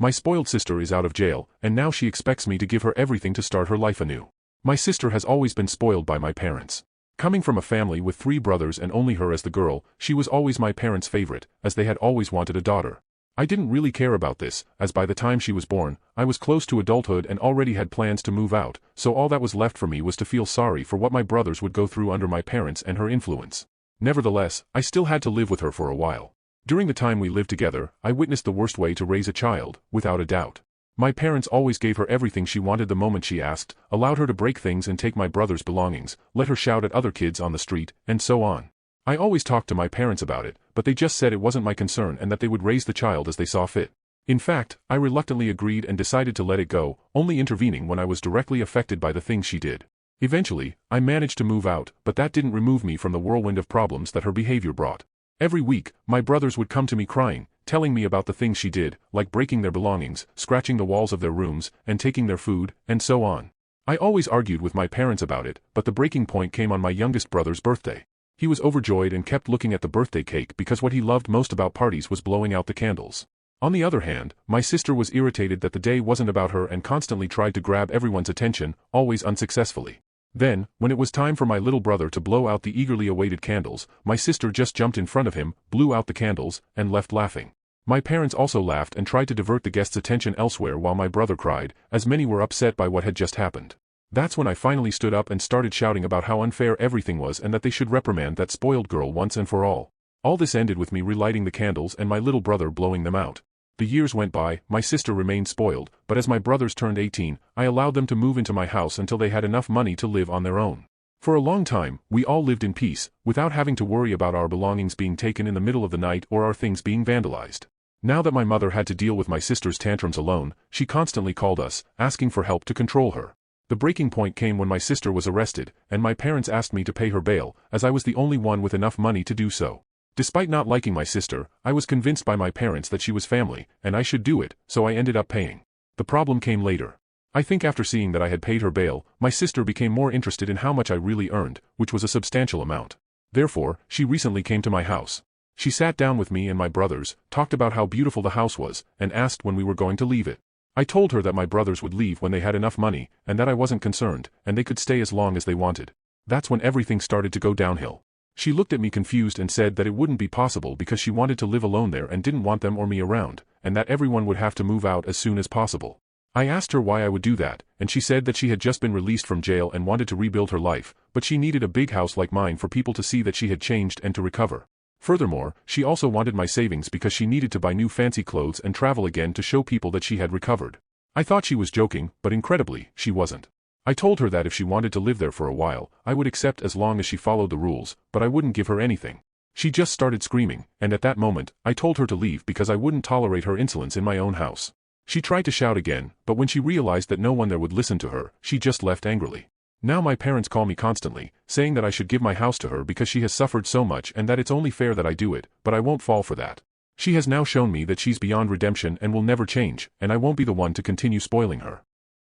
My spoiled sister is out of jail, and now she expects me to give her everything to start her life anew. My sister has always been spoiled by my parents. Coming from a family with 3 brothers and only her as the girl, she was always my parents' favorite, as they had always wanted a daughter. I didn't really care about this, as by the time she was born, I was close to adulthood and already had plans to move out, so all that was left for me was to feel sorry for what my brothers would go through under my parents and her influence. Nevertheless, I still had to live with her for a while. During the time we lived together, I witnessed the worst way to raise a child, without a doubt. My parents always gave her everything she wanted the moment she asked, allowed her to break things and take my brother's belongings, let her shout at other kids on the street, and so on. I always talked to my parents about it, but they just said it wasn't my concern and that they would raise the child as they saw fit. In fact, I reluctantly agreed and decided to let it go, only intervening when I was directly affected by the things she did. Eventually, I managed to move out, but that didn't remove me from the whirlwind of problems that her behavior brought. Every week, my brothers would come to me crying, telling me about the things she did, like breaking their belongings, scratching the walls of their rooms, and taking their food, and so on. I always argued with my parents about it, but the breaking point came on my youngest brother's birthday. He was overjoyed and kept looking at the birthday cake because what he loved most about parties was blowing out the candles. On the other hand, my sister was irritated that the day wasn't about her and constantly tried to grab everyone's attention, always unsuccessfully. Then, when it was time for my little brother to blow out the eagerly awaited candles, my sister just jumped in front of him, blew out the candles, and left laughing. My parents also laughed and tried to divert the guests' attention elsewhere while my brother cried, as many were upset by what had just happened. That's when I finally stood up and started shouting about how unfair everything was and that they should reprimand that spoiled girl once and for all. All this ended with me relighting the candles and my little brother blowing them out. The years went by, my sister remained spoiled, but as my brothers turned 18, I allowed them to move into my house until they had enough money to live on their own. For a long time, we all lived in peace, without having to worry about our belongings being taken in the middle of the night or our things being vandalized. Now that my mother had to deal with my sister's tantrums alone, she constantly called us, asking for help to control her. The breaking point came when my sister was arrested, and my parents asked me to pay her bail, as I was the only one with enough money to do so. Despite not liking my sister, I was convinced by my parents that she was family, and I should do it, so I ended up paying. The problem came later. I think after seeing that I had paid her bail, my sister became more interested in how much I really earned, which was a substantial amount. Therefore, she recently came to my house. She sat down with me and my brothers, talked about how beautiful the house was, and asked when we were going to leave it. I told her that my brothers would leave when they had enough money, and that I wasn't concerned, and they could stay as long as they wanted. That's when everything started to go downhill. She looked at me confused and said that it wouldn't be possible because she wanted to live alone there and didn't want them or me around, and that everyone would have to move out as soon as possible. I asked her why I would do that, and she said that she had just been released from jail and wanted to rebuild her life, but she needed a big house like mine for people to see that she had changed and to recover. Furthermore, she also wanted my savings because she needed to buy new fancy clothes and travel again to show people that she had recovered. I thought she was joking, but incredibly, she wasn't. I told her that if she wanted to live there for a while, I would accept as long as she followed the rules, but I wouldn't give her anything. She just started screaming, and at that moment, I told her to leave because I wouldn't tolerate her insolence in my own house. She tried to shout again, but when she realized that no one there would listen to her, she just left angrily. Now my parents call me constantly, saying that I should give my house to her because she has suffered so much and that it's only fair that I do it, but I won't fall for that. She has now shown me that she's beyond redemption and will never change, and I won't be the one to continue spoiling her.